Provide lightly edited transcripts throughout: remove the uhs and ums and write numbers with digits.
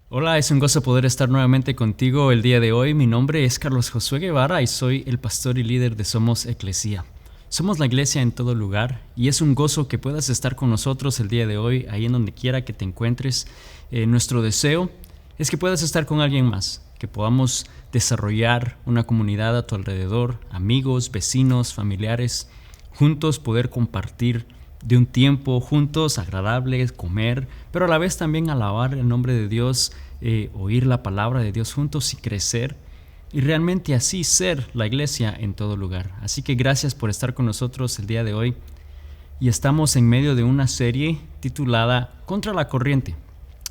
Hola, es un gozo poder estar nuevamente contigo el día de hoy. Mi nombre es Carlos Josué Guevara y soy el pastor y líder de Somos Eclesia. Somos la iglesia en todo lugar y es un gozo que puedas estar con nosotros el día de hoy, ahí en donde quiera que te encuentres. Nuestro deseo es que puedas estar con alguien más, que podamos desarrollar una comunidad a tu alrededor, amigos, vecinos, familiares, juntos poder compartir de un tiempo juntos, agradable, comer, pero a la vez también alabar el nombre de Dios, oír la palabra de Dios juntos y crecer y realmente así ser la iglesia en todo lugar. Así que gracias por estar con nosotros el día de hoy y estamos en medio de una serie titulada Contra la Corriente.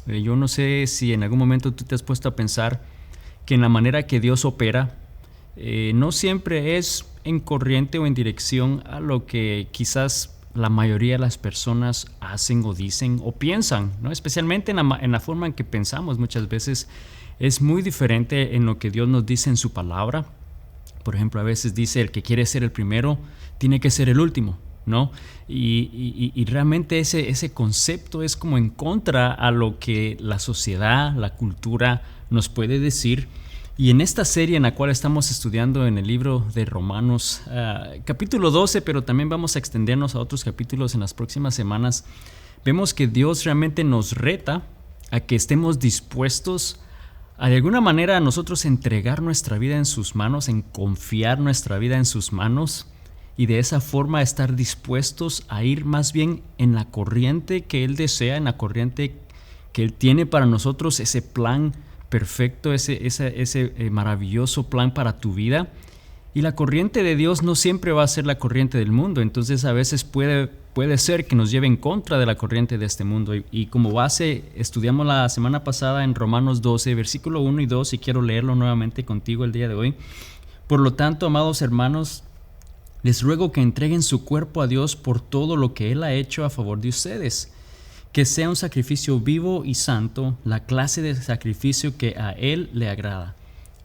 Yo no sé si en algún momento tú te has puesto a pensar que en la manera que Dios opera no siempre es en corriente o en dirección a lo que quizás la mayoría de las personas hacen o dicen o piensan, ¿no? Especialmente en la forma en que pensamos muchas veces es muy diferente en lo que Dios nos dice en su palabra. Por ejemplo, a veces dice el que quiere ser el primero tiene que ser el último, ¿no? Y realmente ese concepto es como en contra a lo que la sociedad, la cultura nos puede decir. Y en esta serie en la cual estamos estudiando en el libro de Romanos, capítulo 12, pero también vamos a extendernos a otros capítulos en las próximas semanas, vemos que Dios realmente nos reta a que estemos dispuestos a de alguna manera a nosotros entregar nuestra vida en sus manos, en confiar nuestra vida en sus manos y de esa forma estar dispuestos a ir más bien en la corriente que Él desea, en la corriente que Él tiene para nosotros, ese plan perfecto, ese maravilloso plan para tu vida. Y la corriente de Dios no siempre va a ser la corriente del mundo, entonces a veces puede ser que nos lleve en contra de la corriente de este mundo. Y como base estudiamos la semana pasada en Romanos 12, versículo 1 y 2, y quiero leerlo nuevamente contigo el día de hoy. Por lo tanto, amados hermanos, les ruego que entreguen su cuerpo a Dios por todo lo que Él ha hecho a favor de ustedes, que sea un sacrificio vivo y santo, la clase de sacrificio que a Él le agrada.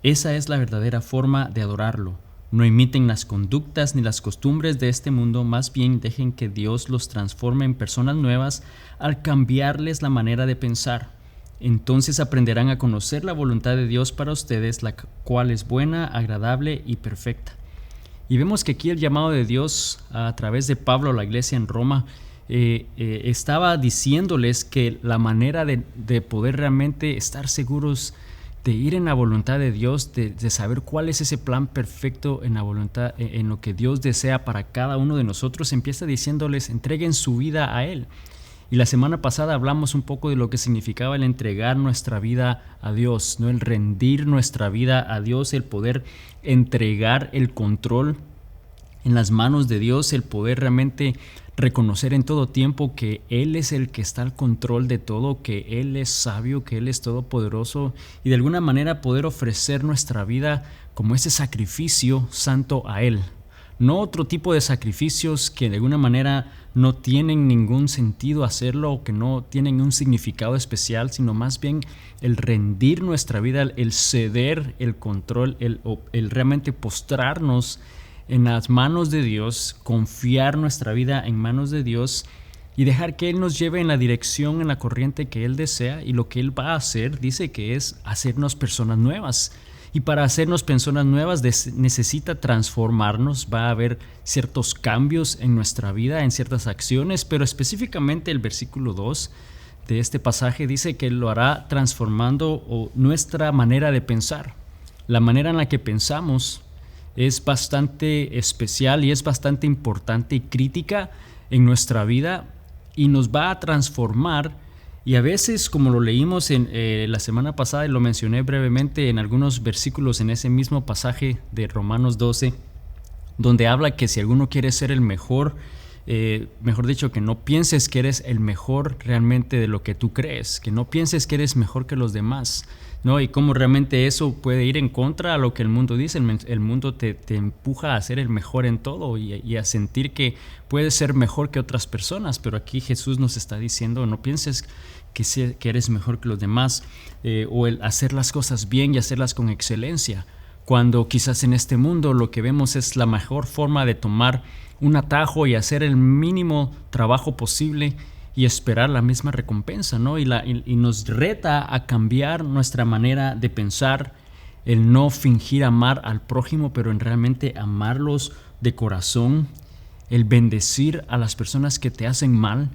Esa es la verdadera forma de adorarlo. No imiten las conductas ni las costumbres de este mundo, más bien dejen que Dios los transforme en personas nuevas al cambiarles la manera de pensar. Entonces aprenderán a conocer la voluntad de Dios para ustedes, la cual es buena, agradable y perfecta. Y vemos que aquí el llamado de Dios a través de Pablo a la iglesia en Roma estaba diciéndoles que la manera de poder realmente estar seguros de ir en la voluntad de Dios, de saber cuál es ese plan perfecto en la voluntad, en lo que Dios desea para cada uno de nosotros, empieza diciéndoles entreguen su vida a Él. Y la semana pasada hablamos un poco de lo que significaba el entregar nuestra vida a Dios, ¿no? El rendir nuestra vida a Dios, el poder entregar el control en las manos de Dios, el poder realmente reconocer en todo tiempo que Él es el que está al control de todo, que Él es sabio, que Él es todopoderoso y de alguna manera poder ofrecer nuestra vida como ese sacrificio santo a Él. No otro tipo de sacrificios que de alguna manera no tienen ningún sentido hacerlo o que no tienen un significado especial, sino más bien el rendir nuestra vida, el ceder el control, el realmente postrarnos en las manos de Dios, confiar nuestra vida en manos de Dios y dejar que Él nos lleve en la dirección, en la corriente que Él desea. Y lo que Él va a hacer, dice que es hacernos personas nuevas. Y para hacernos personas nuevas necesita transformarnos, va a haber ciertos cambios en nuestra vida, en ciertas acciones, pero específicamente el versículo 2 de este pasaje dice que Él lo hará transformando nuestra manera de pensar. La manera en la que pensamos es bastante especial y es bastante importante y crítica en nuestra vida y nos va a transformar. Y a veces, como lo leímos en la semana pasada y lo mencioné brevemente en algunos versículos en ese mismo pasaje de Romanos 12, donde habla que si alguno quiere ser el mejor, mejor dicho, que no pienses que eres el mejor realmente de lo que tú crees, que no pienses que eres mejor que los demás, ¿no? Y cómo realmente eso puede ir en contra a lo que el mundo dice. El mundo te empuja a ser el mejor en todo y a sentir que puedes ser mejor que otras personas, pero aquí Jesús nos está diciendo no pienses que eres mejor que los demás, o el hacer las cosas bien y hacerlas con excelencia, cuando quizás en este mundo lo que vemos es la mejor forma de tomar un atajo y hacer el mínimo trabajo posible y esperar la misma recompensa, ¿no? Y nos reta a cambiar nuestra manera de pensar, el no fingir amar al prójimo, pero en realmente amarlos de corazón, el bendecir a las personas que te hacen mal.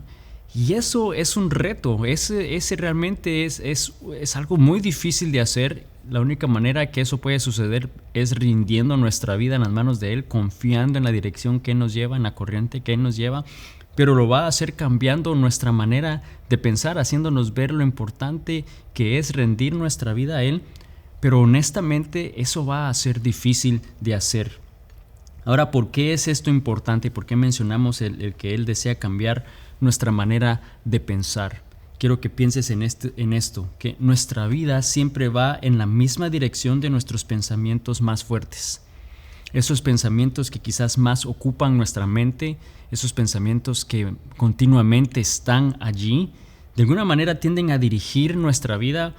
Y eso es un reto, ese realmente es algo muy difícil de hacer. La única manera que eso puede suceder es rindiendo nuestra vida en las manos de Él, confiando en la dirección que Él nos lleva, en la corriente que Él nos lleva, pero lo va a hacer cambiando nuestra manera de pensar, haciéndonos ver lo importante que es rendir nuestra vida a Él, pero honestamente eso va a ser difícil de hacer. Ahora, ¿por qué es esto importante? ¿Por qué mencionamos el que Él desea cambiar nuestra manera de pensar? Quiero que pienses en esto, que nuestra vida siempre va en la misma dirección de nuestros pensamientos más fuertes. Esos pensamientos que quizás más ocupan nuestra mente, esos pensamientos que continuamente están allí, de alguna manera tienden a dirigir nuestra vida.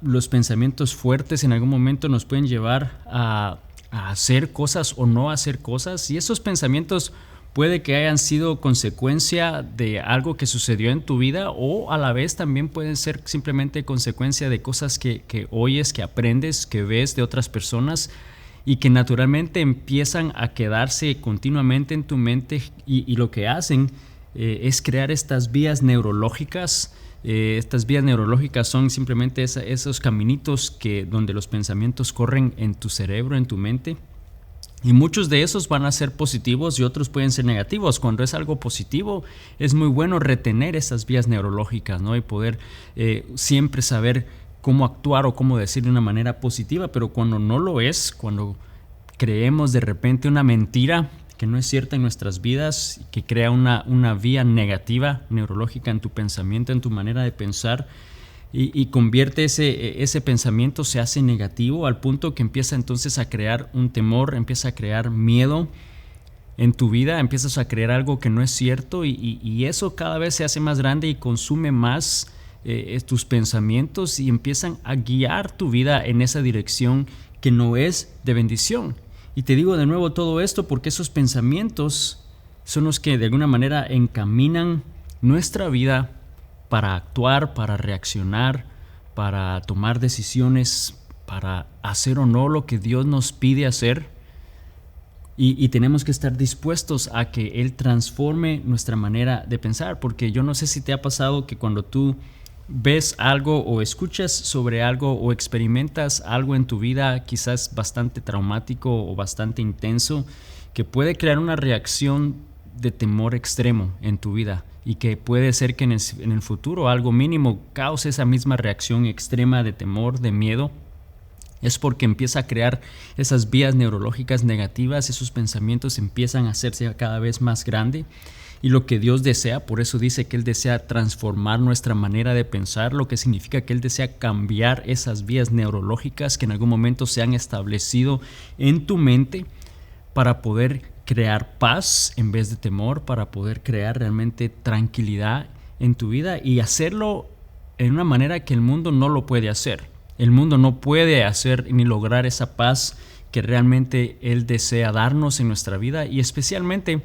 Los pensamientos fuertes en algún momento nos pueden llevar a hacer cosas o no hacer cosas, y esos pensamientos puede que hayan sido consecuencia de algo que sucedió en tu vida, o a la vez también pueden ser simplemente consecuencia de cosas que oyes, que aprendes, que ves de otras personas y que naturalmente empiezan a quedarse continuamente en tu mente, y lo que hacen es crear estas vías neurológicas. Estas vías neurológicas son simplemente esos caminitos donde los pensamientos corren en tu cerebro, en tu mente. Y muchos de esos van a ser positivos y otros pueden ser negativos. Cuando es algo positivo, es muy bueno retener esas vías neurológicas, ¿no? Y poder siempre saber cómo actuar o cómo decir de una manera positiva. Pero cuando no lo es, cuando creemos de repente una mentira que no es cierta en nuestras vidas, que crea una vía negativa neurológica en tu pensamiento, en tu manera de pensar, y convierte ese pensamiento, se hace negativo al punto que empieza entonces a crear un temor, empieza a crear miedo en tu vida, empiezas a creer algo que no es cierto, y eso cada vez se hace más grande y consume más tus pensamientos, y empiezan a guiar tu vida en esa dirección que no es de bendición. Y te digo de nuevo todo esto porque esos pensamientos son los que de alguna manera encaminan nuestra vida para actuar, para reaccionar, para tomar decisiones, para hacer o no lo que Dios nos pide hacer. Y tenemos que estar dispuestos a que Él transforme nuestra manera de pensar, porque yo no sé si te ha pasado que cuando tú ves algo o escuchas sobre algo o experimentas algo en tu vida quizás bastante traumático o bastante intenso, que puede crear una reacción de temor extremo en tu vida, y que puede ser que en el futuro algo mínimo cause esa misma reacción extrema de temor, de miedo. Es porque empieza a crear esas vías neurológicas negativas, esos pensamientos empiezan a hacerse cada vez más grande. Y lo que Dios desea, por eso dice que Él desea transformar nuestra manera de pensar, lo que significa que Él desea cambiar esas vías neurológicas que en algún momento se han establecido en tu mente, para poder crear paz en vez de temor, para poder crear realmente tranquilidad en tu vida y hacerlo en una manera que el mundo no lo puede hacer. El mundo no puede hacer ni lograr esa paz que realmente Él desea darnos en nuestra vida, y especialmente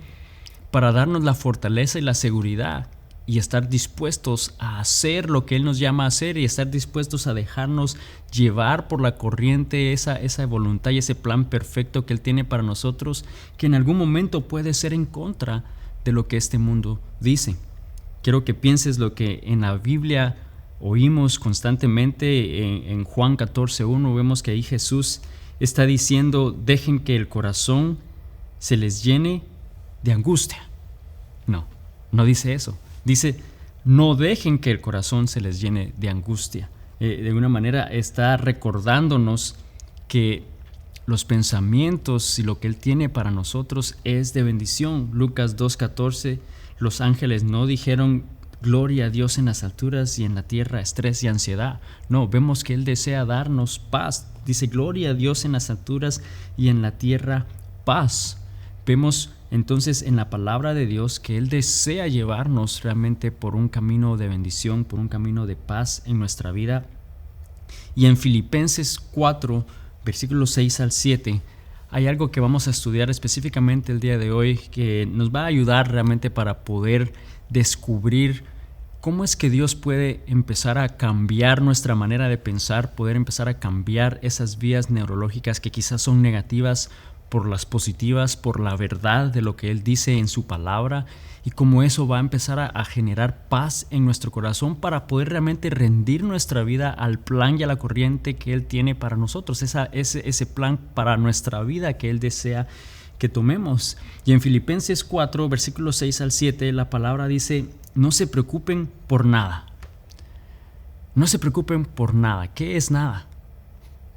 para darnos la fortaleza y la seguridad y estar dispuestos a hacer lo que Él nos llama a hacer, y estar dispuestos a dejarnos llevar por la corriente, esa voluntad y ese plan perfecto que Él tiene para nosotros, que en algún momento puede ser en contra de lo que este mundo dice. Quiero que pienses lo que en la Biblia oímos constantemente. En Juan 14:1 vemos que ahí Jesús está diciendo: dejen que el corazón se les llene de angustia. No dice eso. Dice: no dejen que el corazón se les llene de angustia. De alguna manera está recordándonos que los pensamientos y lo que Él tiene para nosotros es de bendición. Lucas 2:14, los ángeles no dijeron gloria a Dios en las alturas y en la tierra estrés y ansiedad. No, vemos que Él desea darnos paz. Dice: gloria a Dios en las alturas y en la tierra paz. Vemos entonces en la palabra de Dios que Él desea llevarnos realmente por un camino de bendición, por un camino de paz en nuestra vida. Y en Filipenses 4, versículos 6 al 7, hay algo que vamos a estudiar específicamente el día de hoy que nos va a ayudar realmente para poder descubrir cómo es que Dios puede empezar a cambiar nuestra manera de pensar, poder empezar a cambiar esas vías neurológicas que quizás son negativas por las positivas, por la verdad de lo que Él dice en su palabra, y cómo eso va a empezar a generar paz en nuestro corazón para poder realmente rendir nuestra vida al plan y a la corriente que Él tiene para nosotros, ese plan para nuestra vida que Él desea que tomemos. Y en Filipenses 4, versículos 6 al 7, la palabra dice: no se preocupen por nada. No se preocupen por nada. ¿Qué es nada?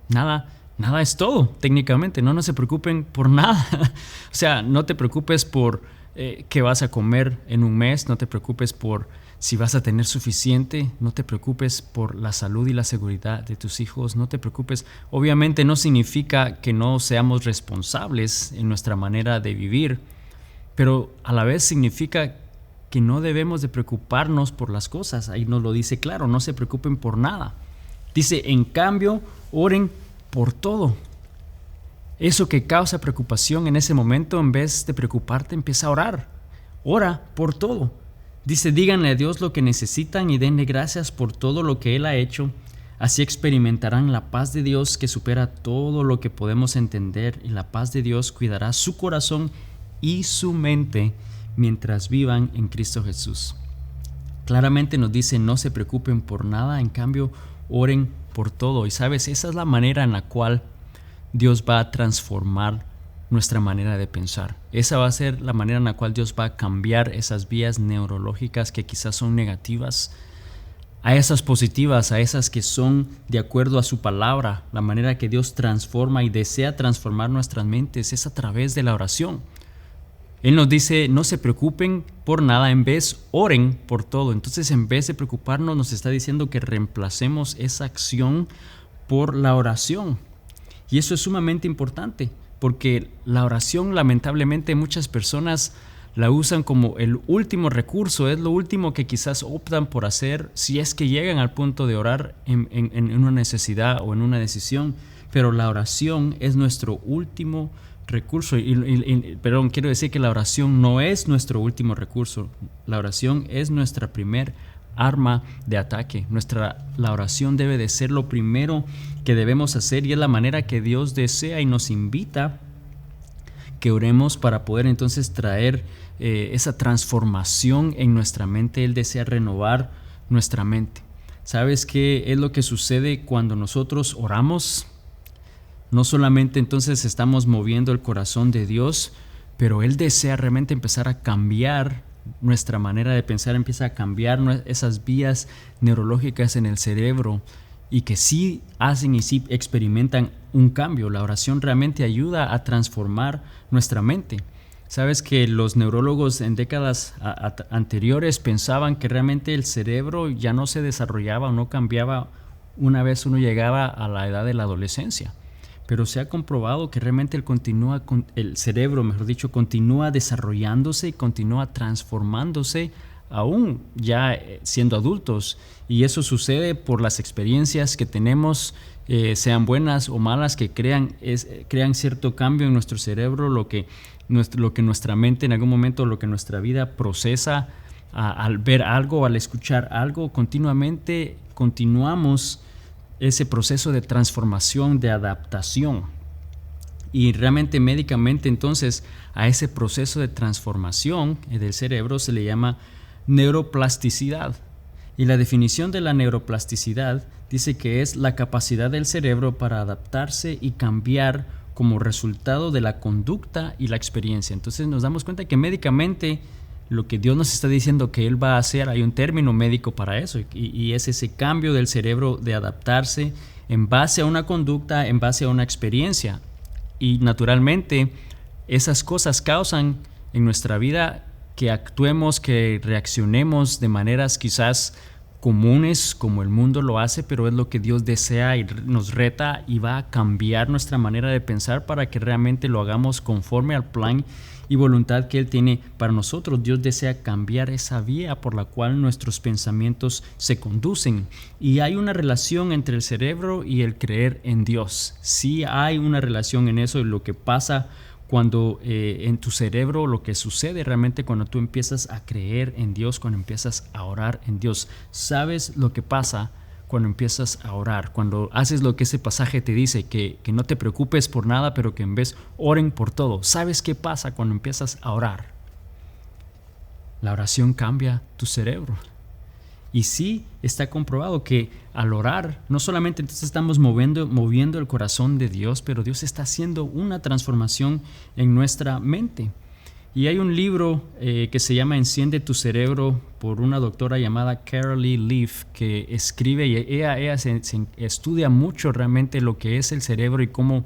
Nada es todo, técnicamente. No se preocupen por nada. O sea, no te preocupes por qué vas a comer en un mes. No te preocupes por si vas a tener suficiente. No te preocupes por la salud y la seguridad de tus hijos. No te preocupes. Obviamente no significa que no seamos responsables en nuestra manera de vivir, pero a la vez significa que no debemos de preocuparnos por las cosas. Ahí nos lo dice claro: no se preocupen por nada. Dice: en cambio, oren por todo. Eso que causa preocupación en ese momento, en vez de preocuparte, empieza a orar. Ora por todo. Dice: díganle a Dios lo que necesitan y denle gracias por todo lo que Él ha hecho. Así experimentarán la paz de Dios que supera todo lo que podemos entender, y la paz de Dios cuidará su corazón y su mente mientras vivan en Cristo Jesús. Claramente nos dice: no se preocupen por nada, en cambio oren por todo. Y sabes, esa es la manera en la cual Dios va a transformar nuestra manera de pensar. Esa va a ser la manera en la cual Dios va a cambiar esas vías neurológicas que quizás son negativas a esas positivas, a esas que son de acuerdo a su palabra. La manera que Dios transforma y desea transformar nuestras mentes es a través de la oración. Él nos dice: no se preocupen por nada, en vez oren por todo. Entonces, en vez de preocuparnos, nos está diciendo que reemplacemos esa acción por la oración. Y eso es sumamente importante, porque la oración, lamentablemente, muchas personas la usan como el último recurso, es lo último que quizás optan por hacer si es que llegan al punto de orar en una necesidad o en una decisión. Pero la oración es nuestro último recurso. Perdón, quiero decir que la oración no es nuestro último recurso. La oración es nuestra primer arma de ataque. La oración debe de ser lo primero que debemos hacer, y es la manera que Dios desea y nos invita que oremos para poder entonces traer esa transformación en nuestra mente. Él desea renovar nuestra mente. ¿Sabes qué es lo que sucede cuando nosotros oramos? No solamente entonces estamos moviendo el corazón de Dios, pero Él desea realmente empezar a cambiar nuestra manera de pensar, empieza a cambiar esas vías neurológicas en el cerebro, y que sí hacen y sí experimentan un cambio. La oración realmente ayuda a transformar nuestra mente. Sabes que los neurólogos en décadas anteriores pensaban que realmente el cerebro ya no se desarrollaba o no cambiaba una vez uno llegaba a la edad de la adolescencia. Pero se ha comprobado que realmente el cerebro, mejor dicho, continúa desarrollándose y continúa transformándose aún ya siendo adultos. Y eso sucede por las experiencias que tenemos, sean buenas o malas, que crean cierto cambio en nuestro cerebro, lo que nuestra mente en algún momento, lo que nuestra vida procesa al ver algo, al escuchar algo. Continuamente continuamos ese proceso de transformación, de adaptación. Y realmente médicamente entonces a ese proceso de transformación del cerebro se le llama neuroplasticidad. Y la definición de la neuroplasticidad dice que es la capacidad del cerebro para adaptarse y cambiar como resultado de la conducta y la experiencia. Entonces nos damos cuenta que médicamente lo que Dios nos está diciendo que Él va a hacer, hay un término médico para eso, y es ese cambio del cerebro de adaptarse en base a una conducta, en base a una experiencia. Y naturalmente esas cosas causan en nuestra vida que actuemos, que reaccionemos de maneras quizás comunes como el mundo lo hace, pero es lo que Dios desea y nos reta, y va a cambiar nuestra manera de pensar para que realmente lo hagamos conforme al plan y voluntad que Él tiene para nosotros. Dios desea cambiar esa vía por la cual nuestros pensamientos se conducen. Y hay una relación entre el cerebro y el creer en Dios. Sí hay una relación en eso, y lo que pasa cuando en tu cerebro lo que sucede realmente cuando tú empiezas a creer en Dios, cuando empiezas a orar en Dios. ¿Sabes lo que pasa cuando empiezas a orar? Cuando haces lo que ese pasaje te dice, que no te preocupes por nada, pero que en vez oren por todo. ¿Sabes qué pasa cuando empiezas a orar? La oración cambia tu cerebro. Y sí está comprobado que al orar, no solamente entonces estamos moviendo el corazón de Dios, pero Dios está haciendo una transformación en nuestra mente. Y hay un libro que se llama Enciende tu cerebro, por una doctora llamada Carolee Leaf, que escribe, y ella se estudia mucho realmente lo que es el cerebro y cómo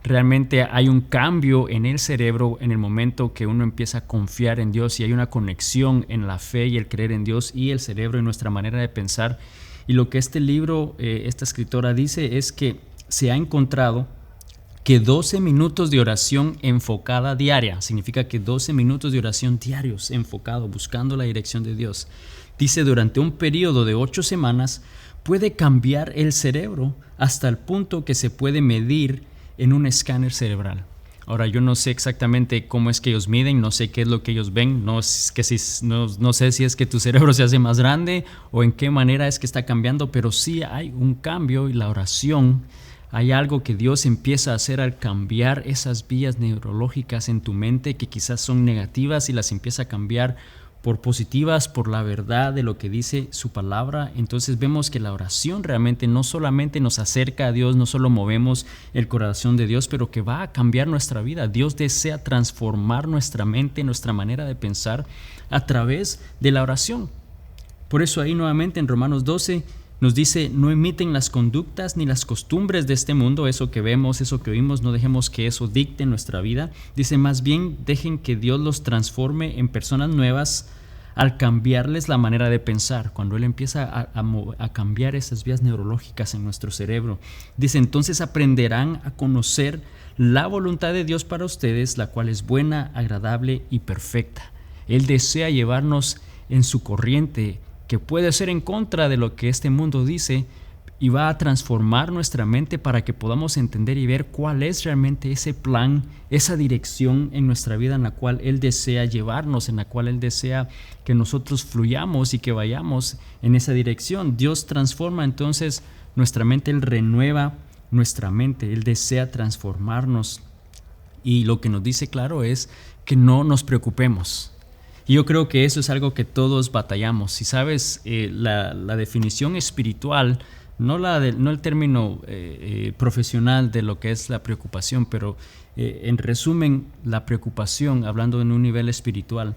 realmente hay un cambio en el cerebro en el momento que uno empieza a confiar en Dios, y hay una conexión en la fe y el creer en Dios y el cerebro y nuestra manera de pensar. Y lo que este libro, esta escritora dice es que se ha encontrado que 12 minutos de oración enfocada diaria, significa que 12 minutos de oración diarios enfocado, buscando la dirección de Dios, dice durante un periodo de 8 semanas puede cambiar el cerebro hasta el punto que se puede medir en un escáner cerebral. Ahora, yo no sé exactamente cómo es que ellos miden, no sé qué es lo que ellos ven, no sé si es que tu cerebro se hace más grande o en qué manera es que está cambiando, pero sí hay un cambio, y la oración, hay algo que Dios empieza a hacer al cambiar esas vías neurológicas en tu mente que quizás son negativas, y las empieza a cambiar por positivas, por la verdad de lo que dice su palabra. Entonces vemos que la oración realmente no solamente nos acerca a Dios, no solo movemos el corazón de Dios, pero que va a cambiar nuestra vida. Dios desea transformar nuestra mente, nuestra manera de pensar a través de la oración. Por eso ahí nuevamente en Romanos 12 nos dice: no imiten las conductas ni las costumbres de este mundo, eso que vemos, eso que oímos, no dejemos que eso dicte nuestra vida. Dice, más bien dejen que Dios los transforme en personas nuevas al cambiarles la manera de pensar. Cuando Él empieza a cambiar esas vías neurológicas en nuestro cerebro, dice, entonces aprenderán a conocer la voluntad de Dios para ustedes, la cual es buena, agradable y perfecta. Él desea llevarnos en su corriente, que puede ser en contra de lo que este mundo dice, y va a transformar nuestra mente para que podamos entender y ver cuál es realmente ese plan, esa dirección en nuestra vida en la cual Él desea llevarnos, en la cual Él desea que nosotros fluyamos y que vayamos en esa dirección. Dios transforma entonces nuestra mente, Él renueva nuestra mente, Él desea transformarnos, y lo que nos dice claro es que no nos preocupemos. Y yo creo que eso es algo que todos batallamos. Si sabes, la definición espiritual, no el término profesional de lo que es la preocupación, pero en resumen, la preocupación, hablando en un nivel espiritual,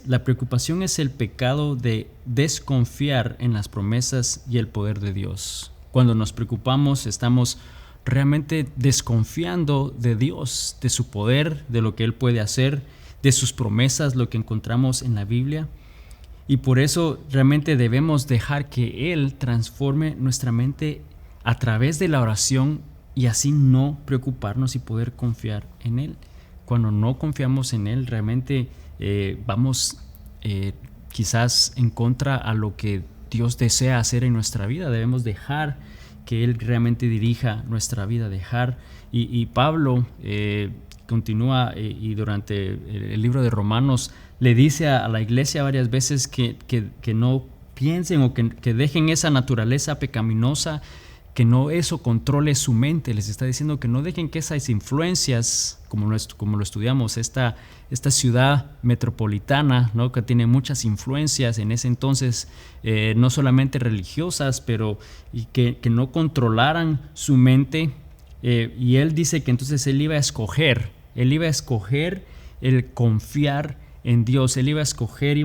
la preocupación es el pecado de desconfiar en las promesas y el poder de Dios. Cuando nos preocupamos, estamos realmente desconfiando de Dios, de su poder, de lo que Él puede hacer, de sus promesas, lo que encontramos en la Biblia. Y por eso realmente debemos dejar que Él transforme nuestra mente a través de la oración, y así no preocuparnos y poder confiar en Él. Cuando no confiamos en Él, realmente vamos quizás en contra a lo que Dios desea hacer en nuestra vida. Debemos dejar que Él realmente dirija nuestra vida, y Pablo continúa, y durante el libro de Romanos le dice a la iglesia varias veces que no piensen o que dejen esa naturaleza pecaminosa, que no eso controle su mente. Les está diciendo que no dejen que esas influencias, como lo estudiamos, esta ciudad metropolitana, ¿no?, que tiene muchas influencias en ese entonces, no solamente religiosas, pero y que no controlaran su mente. Y él dice que entonces él iba a escoger el confiar en Dios. Él iba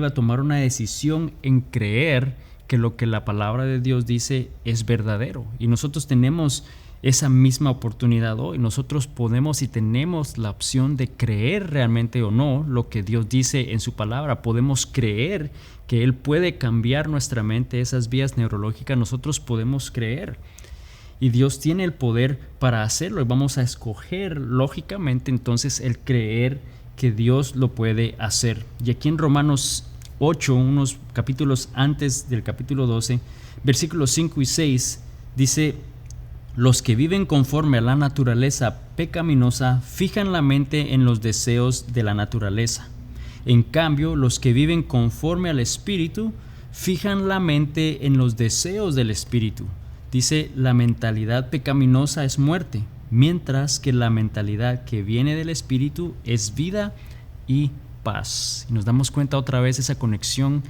a tomar una decisión en creer que lo que la palabra de Dios dice es verdadero. Y nosotros tenemos esa misma oportunidad hoy. Nosotros podemos y tenemos la opción de creer realmente o no lo que Dios dice en su palabra. Podemos creer que Él puede cambiar nuestra mente, esas vías neurológicas. Nosotros podemos creer. Y Dios tiene el poder para hacerlo, y vamos a escoger lógicamente entonces el creer que Dios lo puede hacer. Y aquí en Romanos 8, unos capítulos antes del capítulo 12, versículos 5 y 6, dice: Los que viven conforme a la naturaleza pecaminosa fijan la mente en los deseos de la naturaleza. En cambio, los que viven conforme al Espíritu fijan la mente en los deseos del Espíritu. Dice, la mentalidad pecaminosa es muerte, mientras que la mentalidad que viene del Espíritu es vida y paz. Y nos damos cuenta otra vez esa conexión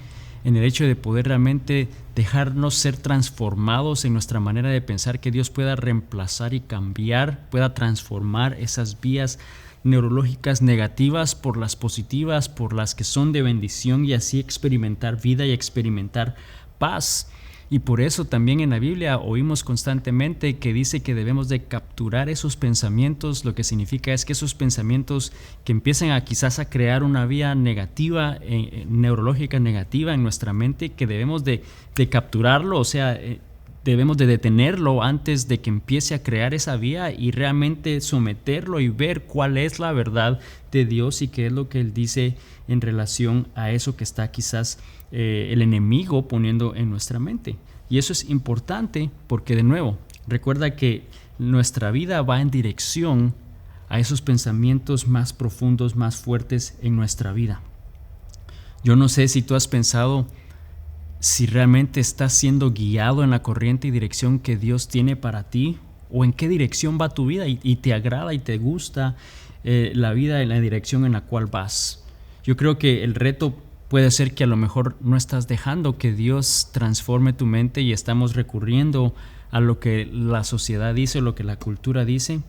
en el hecho de poder realmente dejarnos ser transformados en nuestra manera de pensar, que Dios pueda reemplazar y cambiar, pueda transformar esas vías neurológicas negativas por las positivas, por las que son de bendición, y así experimentar vida y experimentar paz. Y por eso también en la Biblia oímos constantemente que dice que debemos de capturar esos pensamientos. Lo que significa es que esos pensamientos que empiezan a quizás a crear una vía negativa, neurológica negativa en nuestra mente, que debemos de capturarlo, o sea, debemos de detenerlo antes de que empiece a crear esa vía y realmente someterlo y ver cuál es la verdad de Dios y qué es lo que Él dice en relación a eso que está quizás el enemigo poniendo en nuestra mente. Y eso es importante porque, de nuevo, recuerda que nuestra vida va en dirección a esos pensamientos más profundos, más fuertes en nuestra vida. Yo no sé si tú has pensado si realmente estás siendo guiado en la corriente y dirección que Dios tiene para ti, o en qué dirección va tu vida y te agrada y te gusta la vida en la dirección en la cual vas. Yo creo que el reto puede ser que a lo mejor no estás dejando que Dios transforme tu mente y estamos recurriendo a lo que la sociedad dice o lo que la cultura dice,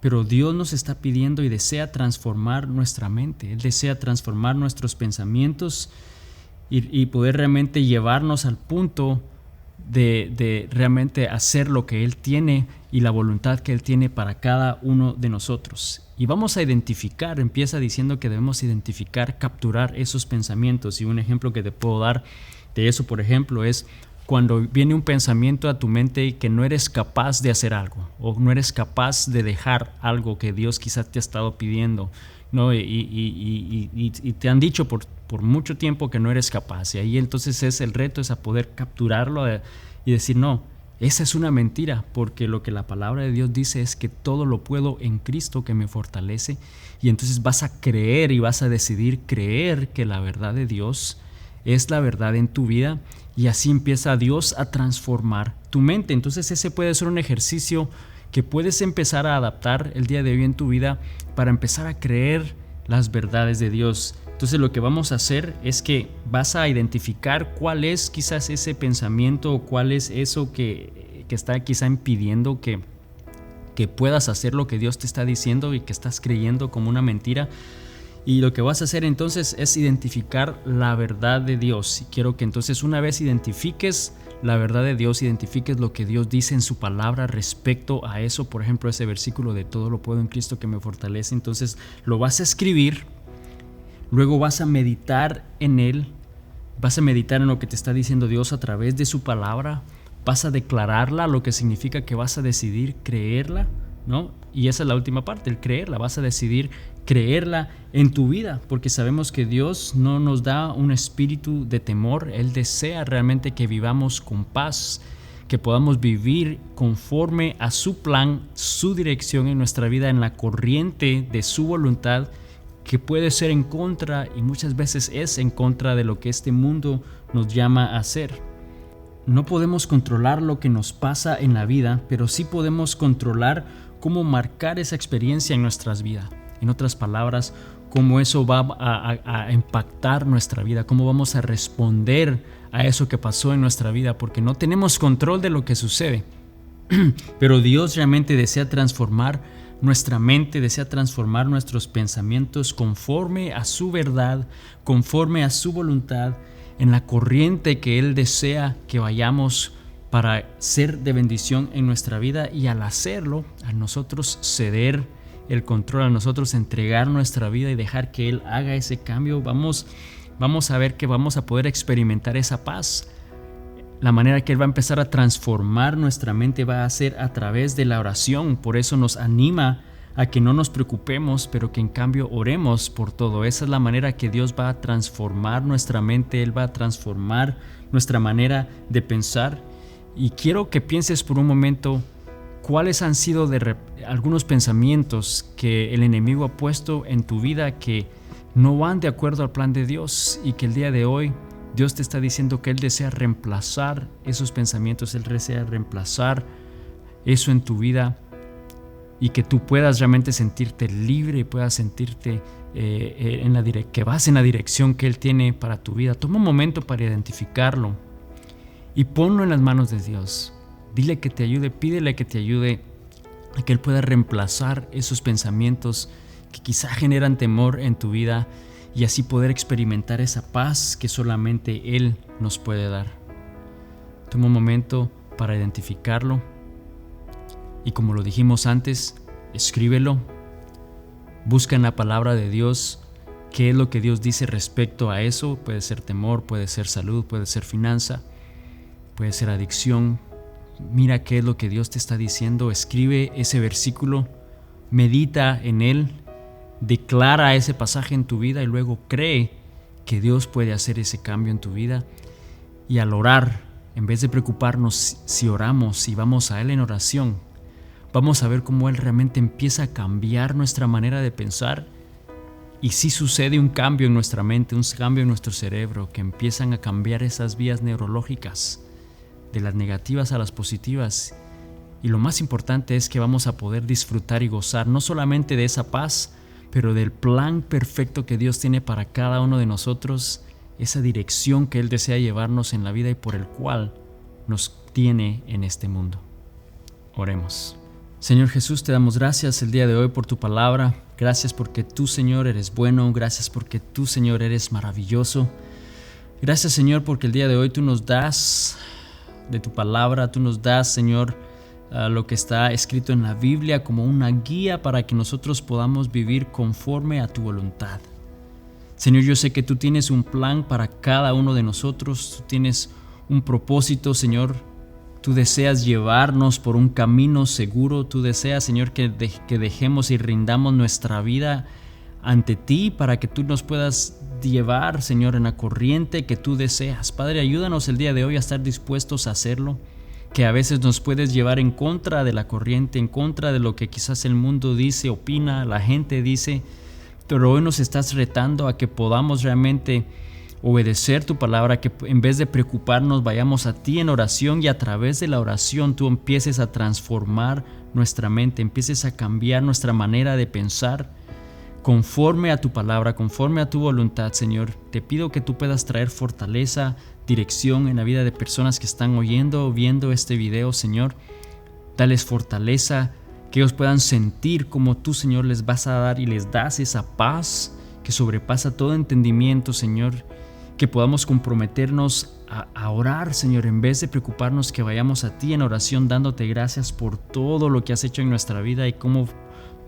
pero Dios nos está pidiendo y desea transformar nuestra mente. Él desea transformar nuestros pensamientos y poder realmente llevarnos al punto de realmente hacer lo que Él tiene y la voluntad que Él tiene para cada uno de nosotros. Y vamos a identificar, empieza diciendo que debemos identificar, capturar esos pensamientos. Y un ejemplo que te puedo dar de eso, por ejemplo, es cuando viene un pensamiento a tu mente que no eres capaz de hacer algo, o no eres capaz de dejar algo que Dios quizás te ha estado pidiendo, ¿no? Y te han dicho por mucho tiempo que no eres capaz. Y ahí entonces el reto es a poder capturarlo y decir, no, esa es una mentira, porque lo que la palabra de Dios dice es que todo lo puedo en Cristo que me fortalece. Y entonces vas a creer y vas a decidir creer que la verdad de Dios es la verdad en tu vida, y así empieza Dios a transformar tu mente. Entonces ese puede ser un ejercicio que puedes empezar a adaptar el día de hoy en tu vida para empezar a creer las verdades de Dios. Entonces lo que vamos a hacer es que vas a identificar cuál es quizás ese pensamiento o cuál es eso que está quizá impidiendo que puedas hacer lo que Dios te está diciendo y que estás creyendo como una mentira. Y lo que vas a hacer entonces es identificar la verdad de Dios. Y quiero que entonces, una vez identifiques la verdad de Dios, identifiques lo que Dios dice en su palabra respecto a eso, por ejemplo ese versículo de todo lo puedo en Cristo que me fortalece, entonces lo vas a escribir, luego vas a meditar en él, vas a meditar en lo que te está diciendo Dios a través de su palabra, vas a declararla, lo que significa que vas a decidir creerla, ¿no? Y esa es la última parte, el creerla. Vas a decidir creerla en tu vida, porque sabemos que Dios no nos da un espíritu de temor. Él desea realmente que vivamos con paz, que podamos vivir conforme a su plan, su dirección en nuestra vida, en la corriente de su voluntad, que puede ser en contra, y muchas veces es en contra de lo que este mundo nos llama a hacer. No podemos controlar lo que nos pasa en la vida, pero sí podemos controlar cómo marcar esa experiencia en nuestras vidas. En otras palabras, cómo eso va a impactar nuestra vida, cómo vamos a responder a eso que pasó en nuestra vida, porque no tenemos control de lo que sucede. Pero Dios realmente desea transformar nuestra mente, desea transformar nuestros pensamientos conforme a su verdad, conforme a su voluntad, en la corriente que Él desea que vayamos para ser de bendición en nuestra vida. Y al hacerlo, a nosotros ceder el control, a nosotros entregar nuestra vida y dejar que Él haga ese cambio, vamos a ver que vamos a poder experimentar esa paz. La manera que Él va a empezar a transformar nuestra mente va a ser a través de la oración. Por eso nos anima a que no nos preocupemos, pero que en cambio oremos por todo. Esa es la manera que Dios va a transformar nuestra mente. Él va a transformar nuestra manera de pensar. Y quiero que pienses por un momento ¿Cuáles han sido algunos pensamientos que el enemigo ha puesto en tu vida que no van de acuerdo al plan de Dios y que el día de hoy Dios te está diciendo que Él desea reemplazar esos pensamientos, Él desea reemplazar eso en tu vida y que tú puedas realmente sentirte libre y puedas sentirte que vas en la dirección que Él tiene para tu vida? Toma un momento para identificarlo y ponlo en las manos de Dios. Dile que te ayude, pídele que te ayude a que Él pueda reemplazar esos pensamientos que quizá generan temor en tu vida y así poder experimentar esa paz que solamente Él nos puede dar. Toma un momento para identificarlo y, como lo dijimos antes, escríbelo. Busca en la palabra de Dios qué es lo que Dios dice respecto a eso. Puede ser temor, puede ser salud, puede ser finanza, puede ser adicción. Mira qué es lo que Dios te está diciendo. Escribe ese versículo, medita en él, declara ese pasaje en tu vida y luego cree que Dios puede hacer ese cambio en tu vida. Y al orar, en vez de preocuparnos si oramos, si vamos a Él en oración, vamos a ver cómo Él realmente empieza a cambiar nuestra manera de pensar. Y sí sucede un cambio en nuestra mente, un cambio en nuestro cerebro, que empiezan a cambiar esas vías neurológicas de las negativas a las positivas. Y lo más importante es que vamos a poder disfrutar y gozar no solamente de esa paz, pero del plan perfecto que Dios tiene para cada uno de nosotros, esa dirección que Él desea llevarnos en la vida y por el cual nos tiene en este mundo. Oremos. Señor Jesús, te damos gracias el día de hoy por tu palabra. Gracias porque tú, Señor, eres bueno. Gracias porque tú, Señor, eres maravilloso. Gracias, Señor, porque el día de hoy tú nos das de tu palabra, tú nos das, Señor, lo que está escrito en la Biblia como una guía para que nosotros podamos vivir conforme a tu voluntad. Señor, yo sé que tú tienes un plan para cada uno de nosotros, tú tienes un propósito, Señor. Tú deseas llevarnos por un camino seguro, tú deseas, Señor, que dejemos y rindamos nuestra vida ante ti para que tú nos puedas llevar, Señor, en la corriente que tú deseas. Padre, ayúdanos el día de hoy a estar dispuestos a hacerlo, que a veces nos puedes llevar en contra de la corriente, en contra de lo que quizás el mundo dice, opina, la gente dice, pero hoy nos estás retando a que podamos realmente obedecer tu palabra, que en vez de preocuparnos vayamos a ti en oración y a través de la oración tú empieces a transformar nuestra mente, empieces a cambiar nuestra manera de pensar conforme a tu palabra, conforme a tu voluntad, Señor. Te pido que tú puedas traer fortaleza, dirección en la vida de personas que están oyendo o viendo este video, Señor. Dales fortaleza, que ellos puedan sentir como tú, Señor, les vas a dar y les das esa paz que sobrepasa todo entendimiento, Señor. Que podamos comprometernos a orar, Señor, en vez de preocuparnos, que vayamos a ti en oración dándote gracias por todo lo que has hecho en nuestra vida y cómo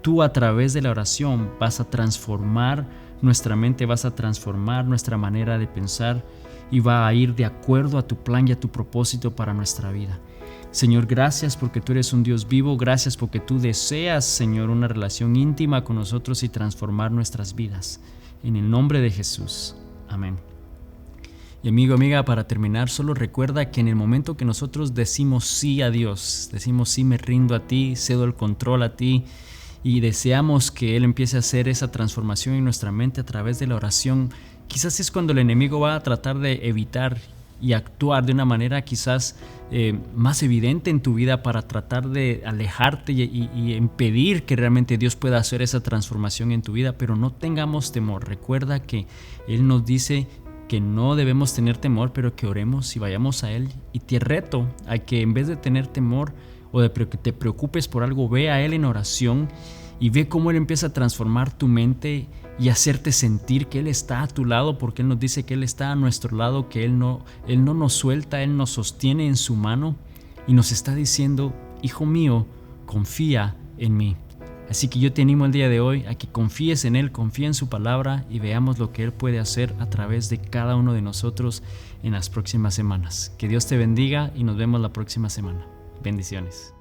tú a través de la oración vas a transformar nuestra mente, vas a transformar nuestra manera de pensar y va a ir de acuerdo a tu plan y a tu propósito para nuestra vida. Señor, gracias porque tú eres un Dios vivo, gracias porque tú deseas, Señor, una relación íntima con nosotros y transformar nuestras vidas. En el nombre de Jesús. Amén. Y amigo, amiga, para terminar, solo recuerda que en el momento que nosotros decimos sí a Dios, decimos sí, me rindo a ti, cedo el control a ti y deseamos que Él empiece a hacer esa transformación en nuestra mente a través de la oración, quizás es cuando el enemigo va a tratar de evitar y actuar de una manera quizás más evidente en tu vida para tratar de alejarte y impedir que realmente Dios pueda hacer esa transformación en tu vida, pero no tengamos temor. Recuerda que Él nos dice que no debemos tener temor, pero que oremos y vayamos a Él. Y te reto a que en vez de tener temor o de que te preocupes por algo, ve a Él en oración y ve cómo Él empieza a transformar tu mente y hacerte sentir que Él está a tu lado, porque Él nos dice que Él está a nuestro lado, que Él no nos suelta, Él nos sostiene en su mano y nos está diciendo, hijo mío, confía en mí. Así que yo te animo el día de hoy a que confíes en Él, confía en su palabra y veamos lo que Él puede hacer a través de cada uno de nosotros en las próximas semanas. Que Dios te bendiga y nos vemos la próxima semana. Bendiciones.